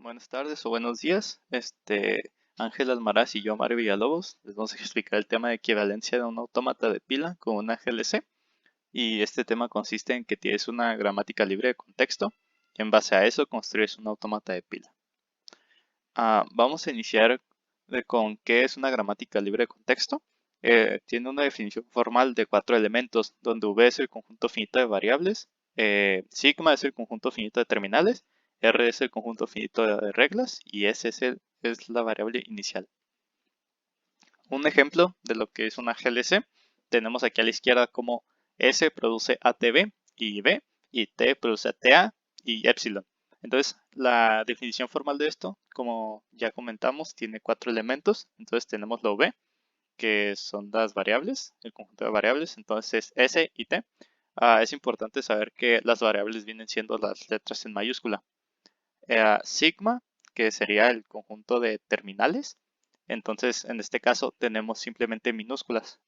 Buenas tardes o buenos días. Ángel Almaraz y yo, Mario Villalobos, les vamos a explicar el tema de equivalencia de un autómata de pila con una GLC. Y este tema consiste en que tienes una gramática libre de contexto y en base a eso construyes un autómata de pila. Vamos a iniciar con qué es una gramática libre de contexto. Tiene una definición formal de 4 elementos, donde V es el conjunto finito de variables, sigma es el conjunto finito de terminales, R es el conjunto finito de reglas y S es la variable inicial. Un ejemplo de lo que es una GLC, tenemos aquí a la izquierda como S produce ATB y B, y T produce ATA y epsilon. Entonces, la definición formal de esto, como ya comentamos, tiene 4 elementos. Entonces tenemos lo B, que son las variables, el conjunto de variables. Entonces, S y T. Es importante saber que las variables vienen siendo las letras en mayúscula. Sigma, que sería el conjunto de terminales. Entonces, en este caso tenemos simplemente minúsculas.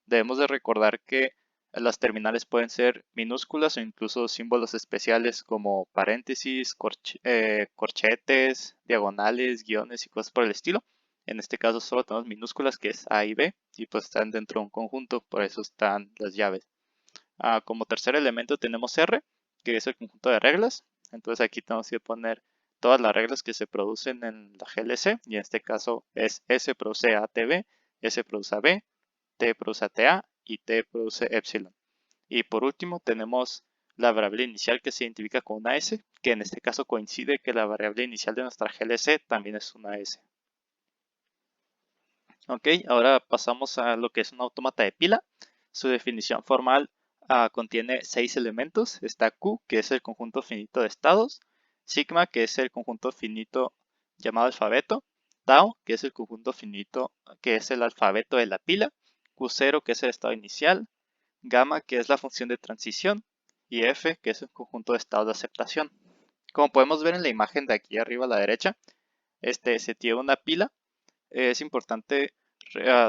Debemos de recordar que las terminales pueden ser minúsculas o incluso símbolos especiales como paréntesis, corchetes, diagonales, guiones y cosas por el estilo. En este caso solo tenemos minúsculas, que es A y B, y pues están dentro de un conjunto, por eso están las llaves. Como tercer elemento tenemos R, que es el conjunto de reglas. Entonces aquí tenemos que poner todas las reglas que se producen en la GLC, y en este caso es S produce ATB, S produce AB, T produce ATA y T produce epsilon. Y por último tenemos la variable inicial, que se identifica con una S, que en este caso coincide que la variable inicial de nuestra GLC también es una S. Ok, ahora pasamos a lo que es un autómata de pila. Su definición formal contiene 6 elementos. Está Q, que es el conjunto finito de estados; sigma, que es el conjunto finito llamado alfabeto; tau, que es el conjunto finito, que es el alfabeto de la pila; Q0, que es el estado inicial; gamma, que es la función de transición; y F, que es el conjunto de estados de aceptación. Como podemos ver en la imagen de aquí arriba a la derecha, se tiene una pila. Es importante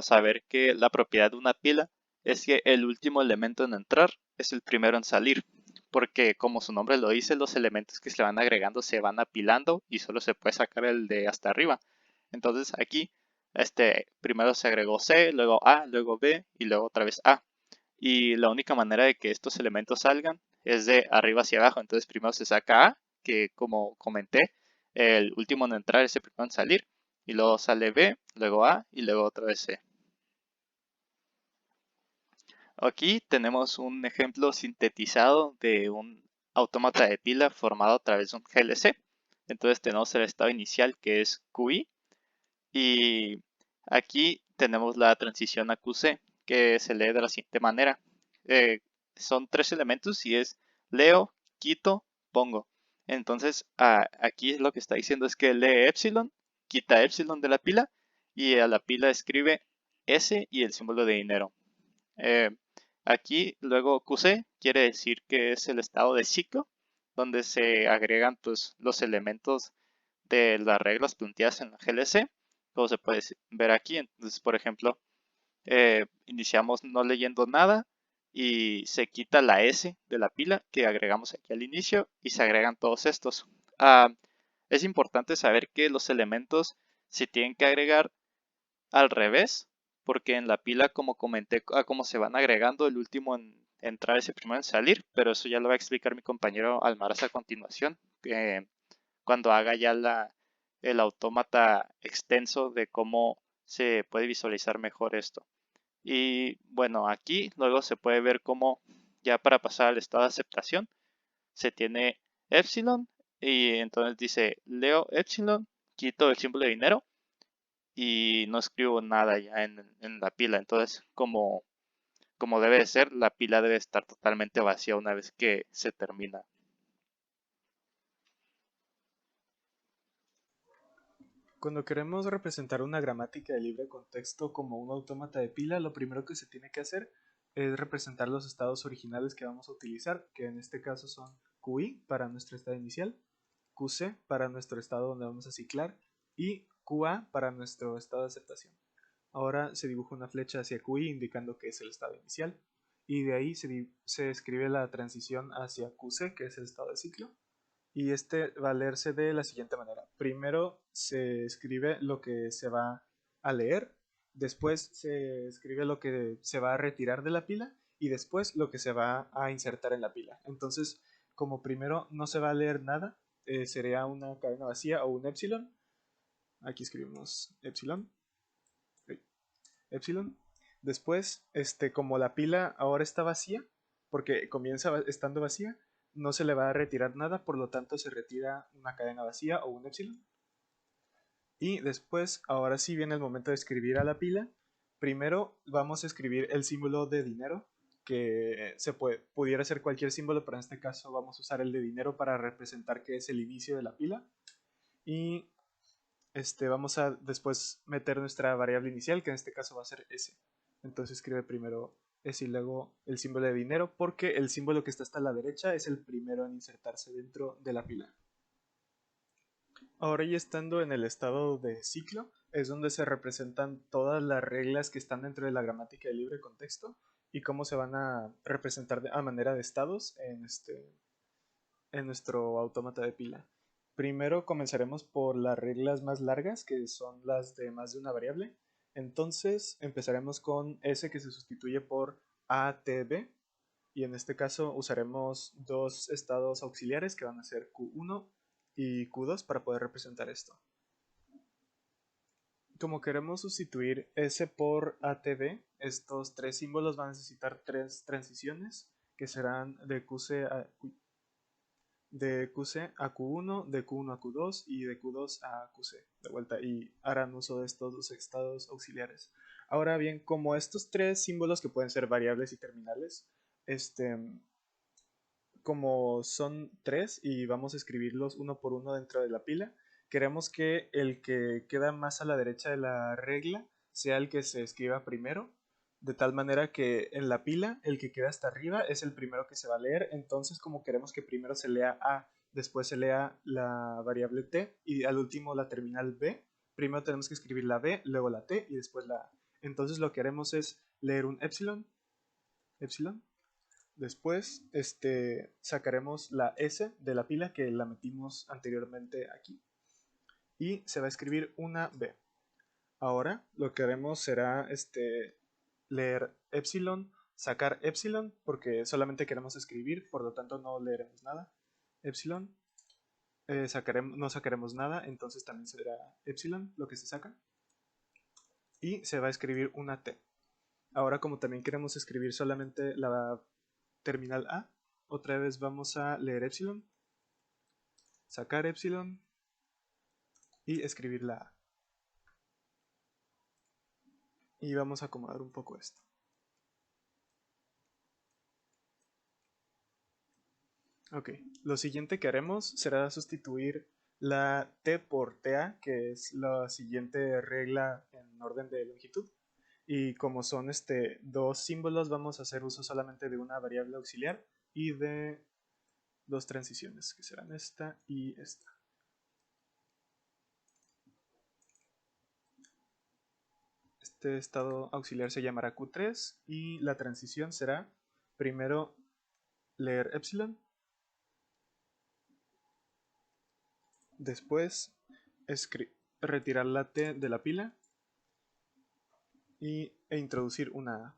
saber que la propiedad de una pila es que el último elemento en entrar es el primero en salir, porque como su nombre lo dice, los elementos que se van agregando se van apilando y solo se puede sacar el de hasta arriba. Entonces aquí primero se agregó C, luego A, luego B y luego otra vez A. Y la única manera de que estos elementos salgan es de arriba hacia abajo. Entonces primero se saca A, que como comenté, el último en entrar es el primero en salir, y luego sale B, luego A y luego otra vez C. Aquí tenemos un ejemplo sintetizado de un autómata de pila formado a través de un GLC. Entonces tenemos el estado inicial, que es QI, y aquí tenemos la transición a QC, que se lee de la siguiente manera. Son 3 elementos y es leo, quito, pongo. Entonces aquí lo que está diciendo es que lee epsilon, quita epsilon de la pila y a la pila escribe S y el símbolo de dinero. Eh, Aquí luego QC quiere decir que es el estado de ciclo, donde se agregan pues, los elementos de las reglas planteadas en la GLC, como se puede ver aquí. Entonces, por ejemplo, iniciamos no leyendo nada y se quita la S de la pila que agregamos aquí al inicio y se agregan todos estos. Ah, es importante saber que los elementos se tienen que agregar al revés, porque en la pila, como comenté, como se van agregando, el último en entrar es el primero en salir, pero eso ya lo va a explicar mi compañero Almaraz a continuación, cuando haga ya el autómata extenso de cómo se puede visualizar mejor esto. Y bueno, aquí luego se puede ver cómo ya para pasar al estado de aceptación se tiene epsilon, y entonces dice leo epsilon, quito el símbolo de dinero y no escribo nada ya en la pila. Entonces, como debe de ser, la pila debe estar totalmente vacía una vez que se termina. Cuando queremos representar una gramática de libre contexto como un autómata de pila, lo primero que se tiene que hacer es representar los estados originales que vamos a utilizar, que en este caso son QI para nuestro estado inicial, QC para nuestro estado donde vamos a ciclar y QA para nuestro estado de aceptación. Ahora se dibuja una flecha hacia QI indicando que es el estado inicial, y de ahí se describe la transición hacia QC, que es el estado de ciclo, y este va a leerse de la siguiente manera. Primero se escribe lo que se va a leer, después se escribe lo que se va a retirar de la pila y después lo que se va a insertar en la pila. Entonces, como primero no se va a leer nada, sería una cadena vacía o un epsilon. Aquí escribimos epsilon. Epsilon. Después, como la pila ahora está vacía, porque comienza estando vacía, no se le va a retirar nada, por lo tanto se retira una cadena vacía o un epsilon. Y después, ahora sí viene el momento de escribir a la pila. Primero vamos a escribir el símbolo de dinero, que pudiera ser cualquier símbolo, pero en este caso vamos a usar el de dinero para representar que es el inicio de la pila. Y vamos a después meter nuestra variable inicial, que en este caso va a ser S. Entonces escribe primero S y luego el símbolo de dinero, porque el símbolo que está hasta la derecha es el primero en insertarse dentro de la pila. Ahora ya estando en el estado de ciclo, es donde se representan todas las reglas que están dentro de la gramática de libre contexto y cómo se van a representar a manera de estados en nuestro autómata de pila. Primero comenzaremos por las reglas más largas, que son las de más de una variable. Entonces empezaremos con S, que se sustituye por ATB, y en este caso usaremos dos estados auxiliares que van a ser Q1 y Q2 para poder representar esto. Como queremos sustituir S por ATB, estos tres símbolos van a necesitar tres transiciones que serán de QC a Q1, de Q1 a Q2 y de Q2 a QC de vuelta, y harán uso de estos dos estados auxiliares. Ahora bien, como estos tres símbolos que pueden ser variables y terminales, como son tres y vamos a escribirlos uno por uno dentro de la pila, queremos que el que queda más a la derecha de la regla sea el que se escriba primero, de tal manera que en la pila el que queda hasta arriba es el primero que se va a leer. Entonces, como queremos que primero se lea A, después se lea la variable T y al último la terminal B, primero tenemos que escribir la B, luego la T y después la A. Entonces lo que haremos es leer un epsilon, epsilon. Después, sacaremos la S de la pila que la metimos anteriormente aquí y se va a escribir una B. Ahora lo que haremos será leer epsilon, sacar epsilon porque solamente queremos escribir, por lo tanto no leeremos nada. Epsilon, no sacaremos nada, entonces también será epsilon lo que se saca y se va a escribir una T. Ahora como también queremos escribir solamente la terminal A, otra vez vamos a leer epsilon, sacar epsilon y escribir la A. Y vamos a acomodar un poco esto. Ok, lo siguiente que haremos será sustituir la T por TA, que es la siguiente regla en orden de longitud. Y como son dos símbolos, vamos a hacer uso solamente de una variable auxiliar y de dos transiciones, que serán esta y esta. Este estado auxiliar se llamará Q3 y la transición será primero leer epsilon, después retirar la T de la pila e introducir una A.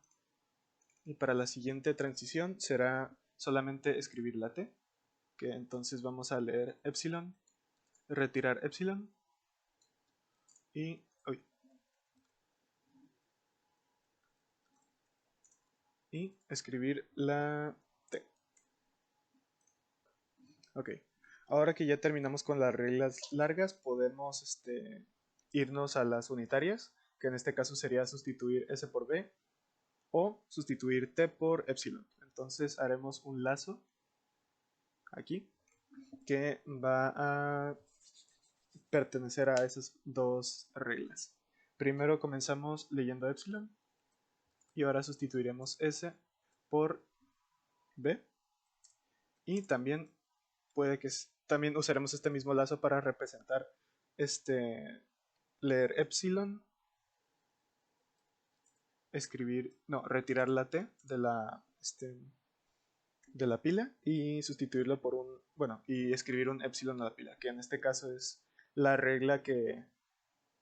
Y para la siguiente transición será solamente escribir la T, que entonces vamos a leer epsilon, retirar epsilon y, y escribir la T. Ok, ahora que ya terminamos con las reglas largas, podemos irnos a las unitarias, que en este caso sería sustituir S por B o sustituir T por epsilon. Entonces haremos un lazo aquí que va a pertenecer a esas dos reglas. Primero comenzamos leyendo epsilon y ahora sustituiremos S por B y también puede que también usaremos este mismo lazo para representar leer epsilon, retirar la T de la pila y sustituirlo por un, bueno, y escribir un epsilon a la pila, que en este caso es la regla que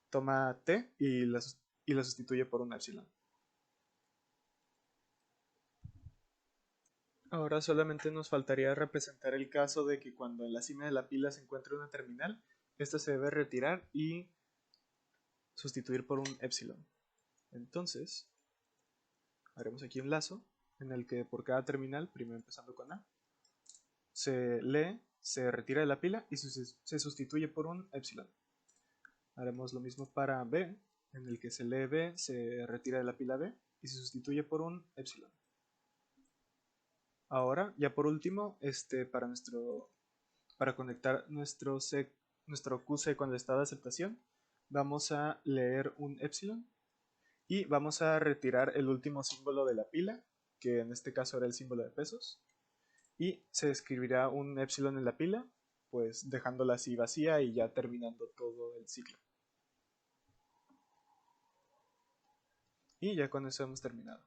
toma t y la sustituye por un epsilon. Ahora solamente nos faltaría representar el caso de que cuando en la cima de la pila se encuentre una terminal, esta se debe retirar y sustituir por un epsilon. Entonces, haremos aquí un lazo en el que por cada terminal, primero empezando con A, se lee, se retira de la pila y se sustituye por un epsilon. Haremos lo mismo para B, en el que se lee B, se retira de la pila B y se sustituye por un epsilon. Ahora, ya por último, para conectar nuestro QC con el estado de aceptación, vamos a leer un epsilon y vamos a retirar el último símbolo de la pila, que en este caso era el símbolo de pesos, y se escribirá un epsilon en la pila, pues dejándola así vacía y ya terminando todo el ciclo. Y ya con eso hemos terminado.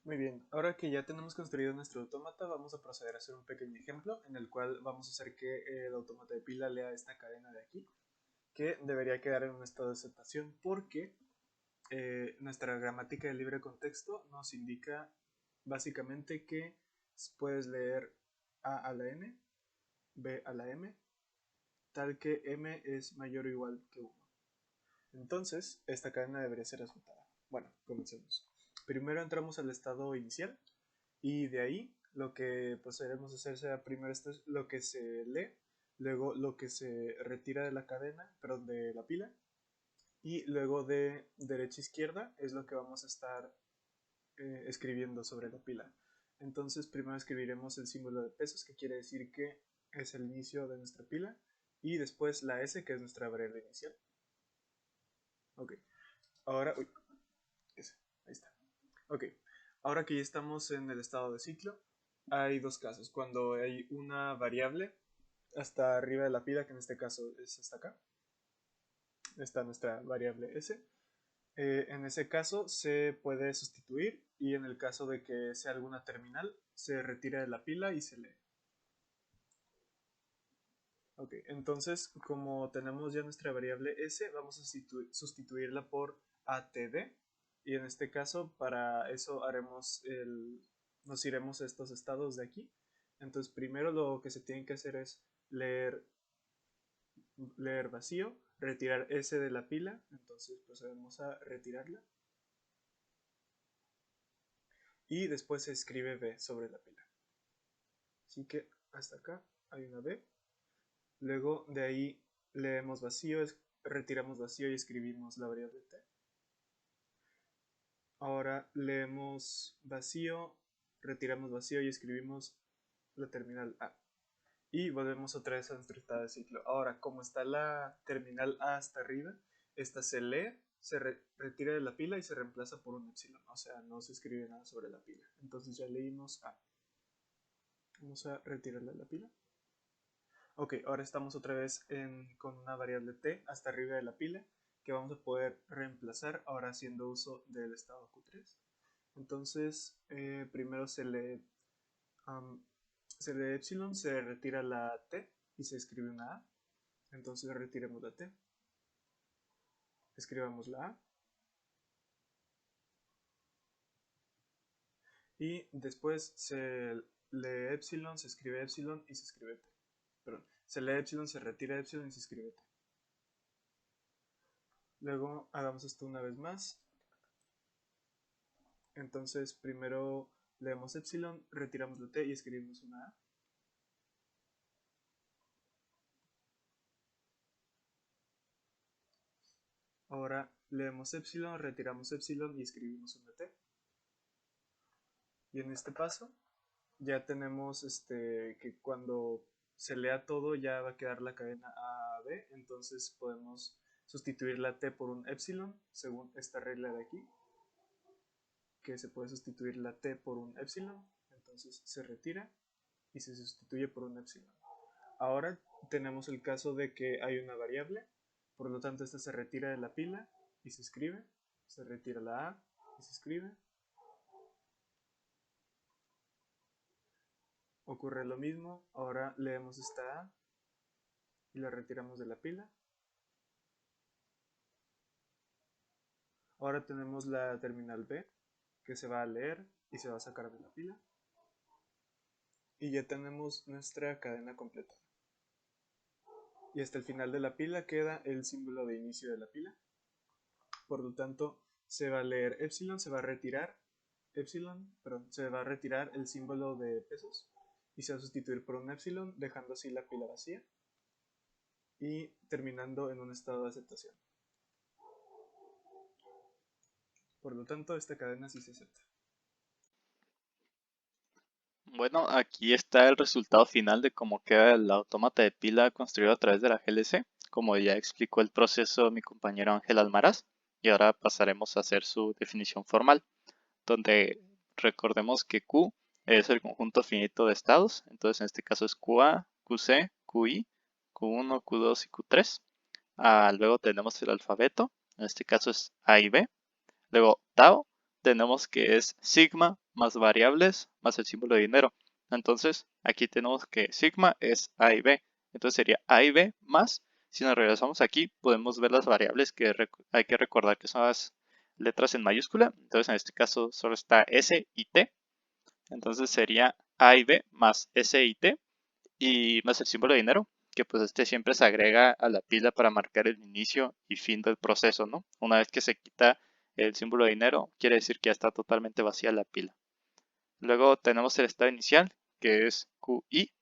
Muy bien, ahora que ya tenemos construido nuestro autómata, vamos a proceder a hacer un pequeño ejemplo en el cual vamos a hacer que el autómata de pila lea esta cadena de aquí, que debería quedar en un estado de aceptación porque nuestra gramática de libre contexto nos indica básicamente que puedes leer A a la N, B a la M, tal que M es mayor o igual que 1. Entonces, esta cadena debería ser aceptada. Bueno, comencemos. Primero entramos al estado inicial y de ahí lo que procederemos a hacer será primero esto es lo que se lee, luego lo que se retira de la cadena, perdón, de la pila, y luego de derecha a izquierda es lo que vamos a estar escribiendo sobre la pila. Entonces primero escribiremos el símbolo de pesos, que quiere decir que es el inicio de nuestra pila, y después la S, que es nuestra variable inicial. Ok, ahora, uy, S, ahí está. Ok, ahora que ya estamos en el estado de ciclo, hay dos casos. Cuando hay una variable hasta arriba de la pila, que en este caso es hasta acá, está nuestra variable S. En ese caso se puede sustituir y en el caso de que sea alguna terminal, se retira de la pila y se lee. Ok, entonces como tenemos ya nuestra variable S, vamos a sustituirla por ATD y en este caso para eso nos iremos a estos estados de aquí. Entonces primero lo que se tiene que hacer es leer vacío, retirar S de la pila, entonces procedemos a retirarla y después se escribe B sobre la pila. Así que hasta acá hay una B. Luego de ahí leemos vacío, retiramos vacío y escribimos la variable t. Ahora leemos vacío, retiramos vacío y escribimos la terminal A. Y volvemos otra vez a nuestro estado de ciclo. Ahora, como está la terminal A hasta arriba, esta se lee, se retira de la pila y se reemplaza por un epsilon. O sea, no se escribe nada sobre la pila. Entonces ya leímos A. Vamos a retirarla de la pila. Ok, ahora estamos otra vez con una variable t hasta arriba de la pila que vamos a poder reemplazar ahora haciendo uso del estado Q3. Entonces, primero se lee epsilon, se retira la t y se escribe una a. Entonces retiremos la t, escribamos la a y después se lee epsilon, se escribe epsilon y se escribe t. Perdón, se lee epsilon, se retira epsilon y se escribe t. Luego hagamos esto una vez más. Entonces primero leemos epsilon, retiramos la t y escribimos una a. Ahora leemos epsilon, retiramos epsilon y escribimos una t. Y en este paso ya tenemos que cuando se lea todo ya va a quedar la cadena A a B, entonces podemos sustituir la t por un epsilon según esta regla de aquí, que se puede sustituir la t por un epsilon, entonces se retira y se sustituye por un epsilon. Ahora tenemos el caso de que hay una variable, por lo tanto esta se retira de la pila y se escribe, se retira la A y se escribe. ocurre lo mismo. Ahora leemos esta A y la retiramos de la pila. Ahora tenemos la terminal B, que se va a leer y se va a sacar de la pila. Y ya tenemos nuestra cadena completa. Y hasta el final de la pila queda el símbolo de inicio de la pila. Por lo tanto, se va a leer epsilon, se va a retirar se va a retirar el símbolo de pesos y se va a sustituir por un epsilon, dejando así la pila vacía y terminando en un estado de aceptación. Por lo tanto, esta cadena sí se acepta. Bueno, aquí está el resultado final de cómo queda el autómata de pila construido a través de la GLC, como ya explicó el proceso mi compañero Ángel Almaraz, y ahora pasaremos a hacer su definición formal, donde recordemos que Q es el conjunto finito de estados, entonces en este caso es QA, QC, QI, Q1, Q2 y Q3. Luego tenemos el alfabeto, en este caso es A y B. Luego tau, tenemos que es sigma más variables más el símbolo de dinero. Entonces aquí tenemos que sigma es A y B. Entonces sería A y B más, si nos regresamos aquí, podemos ver las variables que hay que recordar que son las letras en mayúscula. Entonces en este caso solo está S y T. Entonces sería A y B más S y T y más el símbolo de dinero, que pues este siempre se agrega a la pila para marcar el inicio y fin del proceso, ¿no? Una vez que se quita el símbolo de dinero, quiere decir que ya está totalmente vacía la pila. Luego tenemos el estado inicial, que es QI,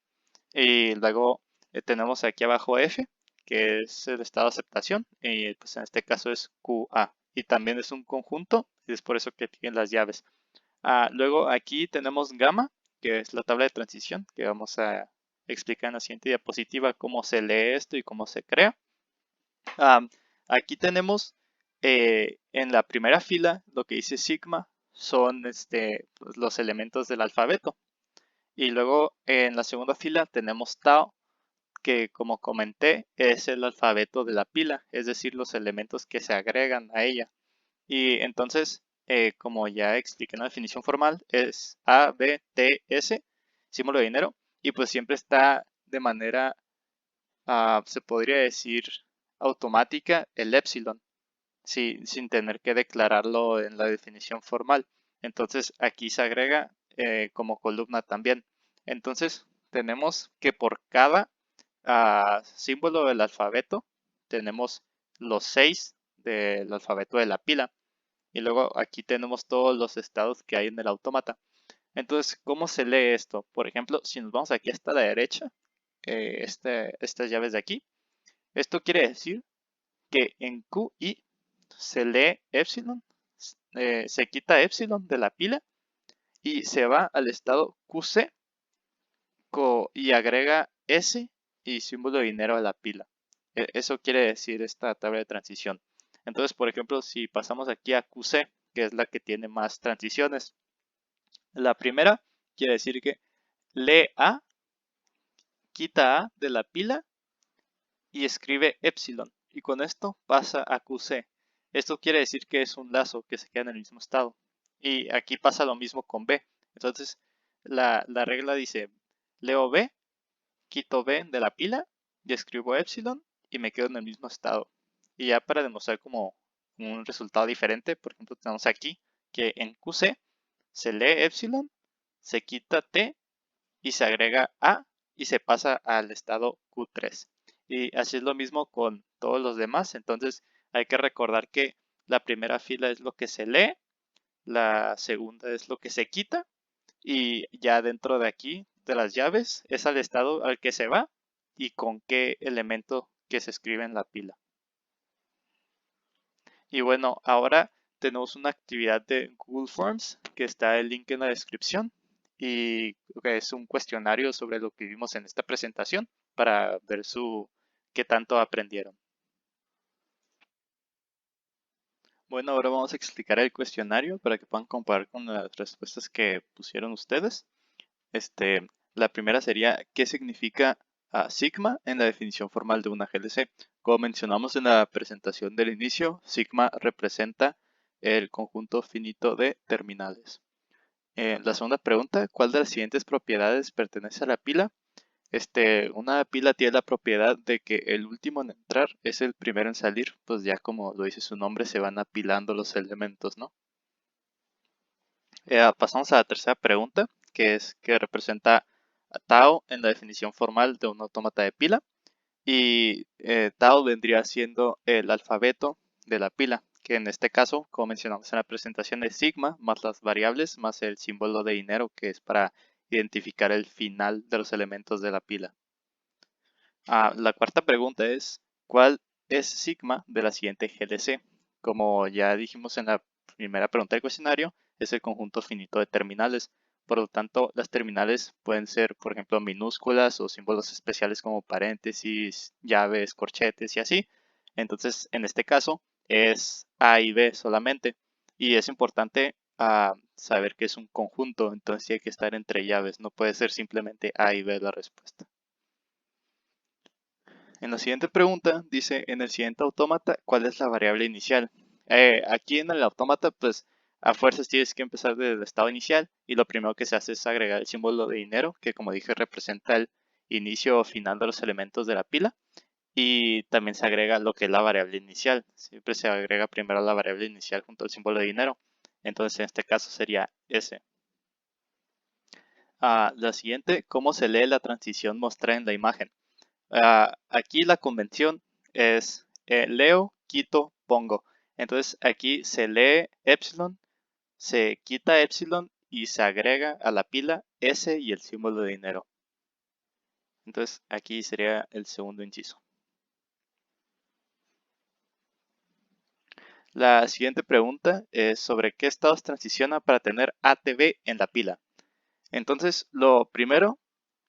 y luego tenemos aquí abajo F, que es el estado de aceptación, y pues en este caso es QA. Y también es un conjunto, y es por eso que tienen las llaves. Luego aquí tenemos gamma, que es la tabla de transición, que vamos a explicar en la siguiente diapositiva cómo se lee esto y cómo se crea. Aquí tenemos en la primera fila lo que dice sigma son pues, los elementos del alfabeto. Y luego en la segunda fila tenemos tau, que como comenté es el alfabeto de la pila, es decir, los elementos que se agregan a ella. Y entonces, como ya expliqué en la definición formal, es A, B, T, S, símbolo de dinero, y pues siempre está de manera, se podría decir, automática el epsilon, sin tener que declararlo en la definición formal. Entonces aquí se agrega como columna también. Entonces tenemos que por cada símbolo del alfabeto tenemos los 6 del alfabeto de la pila. Y luego aquí tenemos todos los estados que hay en el autómata. Entonces, ¿cómo se lee esto? Por ejemplo, si nos vamos aquí hasta la derecha, estas llaves de aquí, esto quiere decir que en QI se lee epsilon, se quita epsilon de la pila y se va al estado QC y agrega S y símbolo de dinero a la pila. Eso quiere decir esta tabla de transición. Entonces, por ejemplo, si pasamos aquí a QC, que es la que tiene más transiciones, la primera quiere decir que lee A, quita A de la pila y escribe epsilon. Y con esto pasa a QC. Esto quiere decir que es un lazo que se queda en el mismo estado. Y aquí pasa lo mismo con B. Entonces, la regla dice, leo B, quito B de la pila y escribo epsilon y me quedo en el mismo estado. Y ya para demostrar como un resultado diferente, por ejemplo, tenemos aquí que en QC se lee epsilon, se quita T y se agrega A y se pasa al estado Q3. Y así es lo mismo con todos los demás. Entonces hay que recordar que la primera fila es lo que se lee, la segunda es lo que se quita y ya dentro de aquí de las llaves es al estado al que se va y con qué elemento que se escribe en la pila. Y bueno, ahora tenemos una actividad de Google Forms que está el link en la descripción y que es un cuestionario sobre lo que vimos en esta presentación para ver qué tanto aprendieron. Bueno, ahora vamos a explicar el cuestionario para que puedan comparar con las respuestas que pusieron ustedes. La primera sería, ¿qué significa sigma en la definición formal de una GLC? Como mencionamos en la presentación del inicio, sigma representa el conjunto finito de terminales. La segunda pregunta, ¿cuál de las siguientes propiedades pertenece a la pila? Una pila tiene la propiedad de que el último en entrar es el primero en salir, pues ya como lo dice su nombre, se van apilando los elementos, ¿no? Pasamos a la tercera pregunta, que es que representa a tau en la definición formal de un autómata de pila. Y tau vendría siendo el alfabeto de la pila, que en este caso, como mencionamos en la presentación, es sigma más las variables más el símbolo de dinero, que es para identificar el final de los elementos de la pila. La cuarta pregunta es, ¿cuál es sigma de la siguiente GDC? Como ya dijimos en la primera pregunta del cuestionario, es el conjunto finito de terminales. Por lo tanto, las terminales pueden ser, por ejemplo, minúsculas o símbolos especiales como paréntesis, llaves, corchetes y así. Entonces, en este caso, es A y B solamente. Y es importante saber que es un conjunto, entonces tiene que estar entre llaves. No puede ser simplemente A y B la respuesta. En la siguiente pregunta dice, en el siguiente autómata, ¿cuál es la variable inicial? Aquí en el autómata, pues a fuerzas tienes que empezar desde el estado inicial y lo primero que se hace es agregar el símbolo de dinero, que como dije representa el inicio o final de los elementos de la pila. Y también se agrega lo que es la variable inicial. Siempre se agrega primero la variable inicial junto al símbolo de dinero. Entonces en este caso sería S. La siguiente, ¿cómo se lee la transición mostrada en la imagen? Aquí la convención es leo, quito, pongo. Entonces aquí se lee epsilon, se quita epsilon y se agrega a la pila S y el símbolo de dinero. Entonces aquí sería el segundo inciso. La siguiente pregunta es sobre qué estados transiciona para tener ATB en la pila. Entonces lo primero,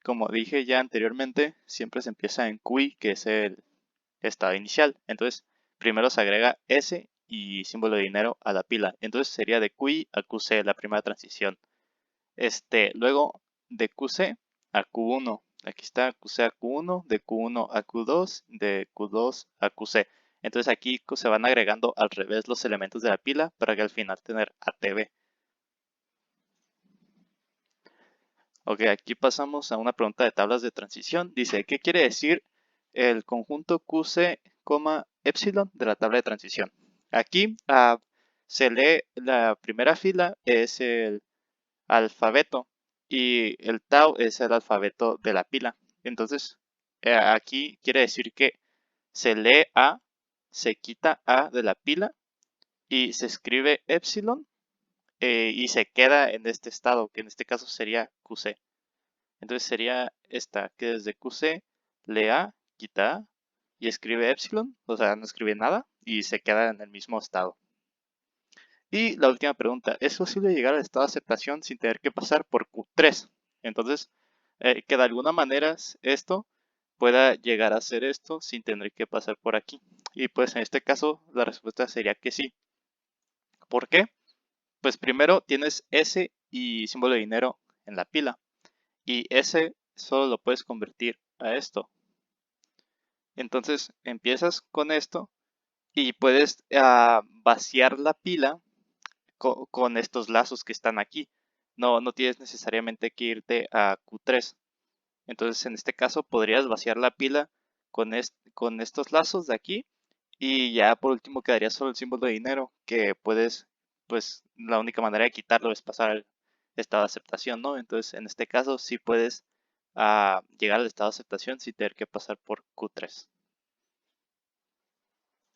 como dije ya anteriormente, siempre se empieza en QI, que es el estado inicial. Entonces, primero se agrega S y símbolo de dinero a la pila. Entonces sería de QI a QC la primera transición. Luego de QC a Q1. Aquí está QC a Q1, de Q1 a Q2, de Q2 a QC. Entonces aquí se van agregando al revés los elementos de la pila para que al final tener ATB. Ok, aquí pasamos a una pregunta de tablas de transición. Dice, ¿qué quiere decir el conjunto QC, epsilon de la tabla de transición? Aquí se lee la primera fila es el alfabeto y el tau es el alfabeto de la pila. Entonces, aquí quiere decir que se lee A, se quita A de la pila y se escribe epsilon y se queda en este estado, que en este caso sería QC. Entonces sería esta, que desde QC lee A, quita A y escribe epsilon, o sea, no escribe nada y se queda en el mismo estado. Y la última pregunta, ¿es posible llegar al estado de aceptación sin tener que pasar por Q3? Entonces, que de alguna manera esto pueda llegar a ser esto sin tener que pasar por aquí. Y pues en este caso la respuesta sería que sí. ¿Por qué? Pues primero tienes S y símbolo de dinero en la pila. Y S solo lo puedes convertir a esto. Entonces empiezas con esto y puedes vaciar la pila con estos lazos que están aquí. No tienes necesariamente que irte a Q3. Entonces en este caso podrías vaciar la pila con estos lazos de aquí y ya por último quedaría solo el símbolo de dinero que puedes, pues la única manera de quitarlo es pasar al estado de aceptación, ¿no? Entonces en este caso sí puedes llegar al estado de aceptación sin tener que pasar por Q3.